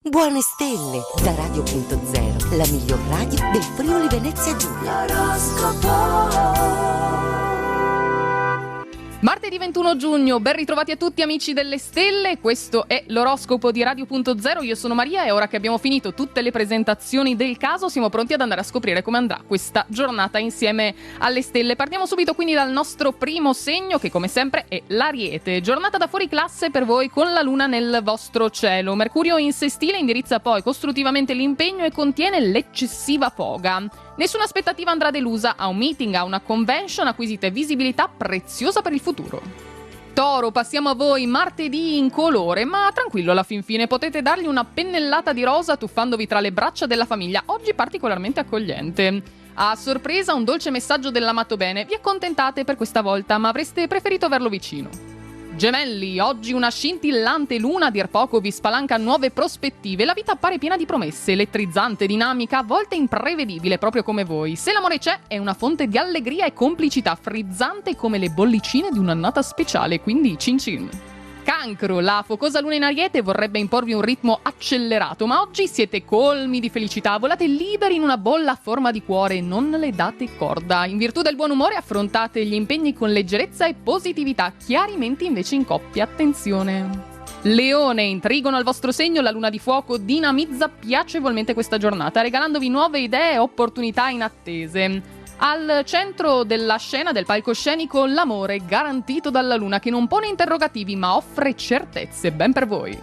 Buone stelle da Radio.0, la miglior radio del Friuli Venezia Giulia. Martedì 21 giugno, ben ritrovati a tutti amici delle stelle, questo è l'oroscopo di Radio.0, io sono Maria e ora che abbiamo finito tutte le presentazioni del caso siamo pronti ad andare a scoprire come andrà questa giornata insieme alle stelle. Partiamo subito quindi dal nostro primo segno che come sempre è l'Ariete, giornata da fuori classe per voi con la luna nel vostro cielo, Mercurio in sestile indirizza poi costruttivamente l'impegno e contiene l'eccessiva foga. Nessuna aspettativa andrà delusa, a un meeting, a una convention acquisite visibilità preziosa per il futuro. Toro, passiamo a voi, martedì in colore, ma tranquillo alla fin fine, potete dargli una pennellata di rosa tuffandovi tra le braccia della famiglia, oggi particolarmente accogliente. A sorpresa un dolce messaggio dell'amato bene, vi accontentate per questa volta, ma avreste preferito averlo vicino. Gemelli, oggi una scintillante luna a dir poco vi spalanca nuove prospettive, la vita appare piena di promesse, elettrizzante, dinamica, a volte imprevedibile proprio come voi. Se l'amore c'è è una fonte di allegria e complicità frizzante come le bollicine di un'annata speciale, quindi cin cin. Cancro, la focosa luna in Ariete vorrebbe imporvi un ritmo accelerato, ma oggi siete colmi di felicità, volate liberi in una bolla a forma di cuore, non le date corda. In virtù del buon umore affrontate gli impegni con leggerezza e positività, chiarimenti invece in coppia, attenzione. Leone, in trigono al vostro segno, la luna di fuoco dinamizza piacevolmente questa giornata, regalandovi nuove idee e opportunità inattese. Al centro della scena del palcoscenico l'amore garantito dalla luna che non pone interrogativi ma offre certezze, ben per voi.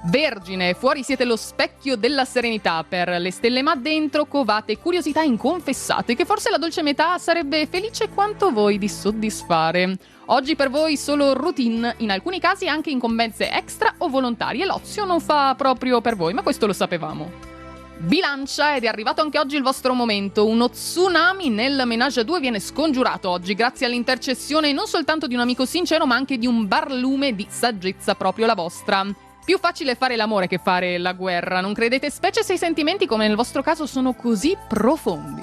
Vergine, fuori siete lo specchio della serenità per le stelle ma dentro covate curiosità inconfessate che forse la dolce metà sarebbe felice quanto voi di soddisfare. Oggi per voi solo routine, in alcuni casi anche incombenze extra o volontarie, l'ozio non fa proprio per voi ma questo lo sapevamo. Bilancia, ed è arrivato anche oggi il vostro momento, uno tsunami nel Ménage à Deux viene scongiurato oggi grazie all'intercessione non soltanto di un amico sincero ma anche di un barlume di saggezza proprio la vostra. Più facile fare l'amore che fare la guerra, non credete? Specie se i sentimenti come nel vostro caso sono così profondi.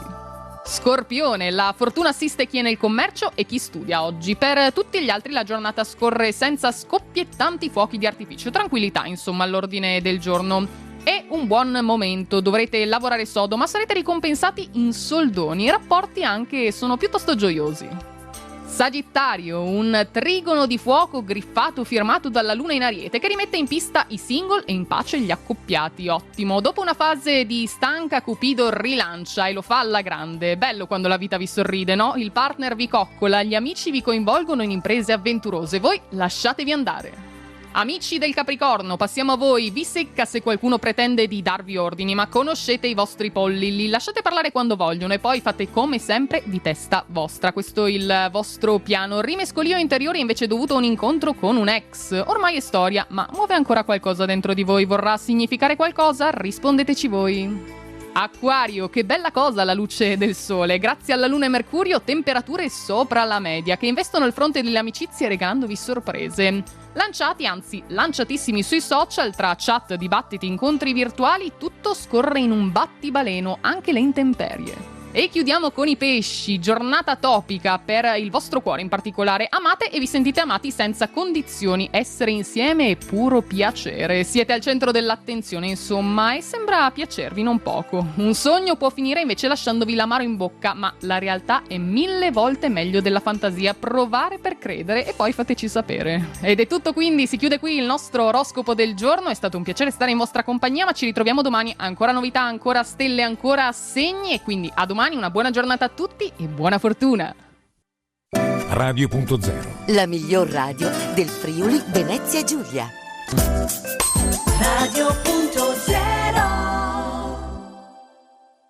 Scorpione, la fortuna assiste chi è nel commercio e chi studia oggi. Per tutti gli altri la giornata scorre senza scoppiettanti fuochi di artificio, tranquillità insomma all'ordine del giorno. È un buon momento, dovrete lavorare sodo, ma sarete ricompensati in soldoni. I rapporti anche sono piuttosto gioiosi. Sagittario, un trigono di fuoco griffato firmato dalla luna in Ariete che rimette in pista i single e in pace gli accoppiati. Ottimo, dopo una fase di stanca Cupido rilancia e lo fa alla grande. Bello quando la vita vi sorride, no? Il partner vi coccola, gli amici vi coinvolgono in imprese avventurose, voi lasciatevi andare. Amici del Capricorno, passiamo a voi. Vi secca se qualcuno pretende di darvi ordini, ma conoscete i vostri polli, li lasciate parlare quando vogliono e poi fate come sempre di testa vostra. Questo è il vostro piano. Rimescolio interiore invece dovuto a un incontro con un ex. Ormai è storia, ma muove ancora qualcosa dentro di voi. Vorrà significare qualcosa? Rispondeteci voi. Acquario, che bella cosa la luce del sole. Grazie alla luna e Mercurio, temperature sopra la media che investono il fronte delle amicizie regalandovi sorprese. Lanciati, anzi lanciatissimi sui social, tra chat, dibattiti, incontri virtuali, tutto scorre in un battibaleno, anche le intemperie. E chiudiamo con i pesci, giornata topica per il vostro cuore in particolare. Amate e vi sentite amati senza condizioni, essere insieme è puro piacere. Siete al centro dell'attenzione insomma e sembra piacervi non poco. Un sogno può finire invece lasciandovi l'amaro in bocca, ma la realtà è 1000 volte meglio della fantasia. Provare per credere e poi fateci sapere. Ed è tutto quindi, si chiude qui il nostro oroscopo del giorno. È stato un piacere stare in vostra compagnia, ma ci ritroviamo domani. Ancora novità, ancora stelle, ancora segni e quindi a domani. Una buona giornata a tutti e buona fortuna. Radio.0, la miglior radio del Friuli Venezia Giulia. Radio.0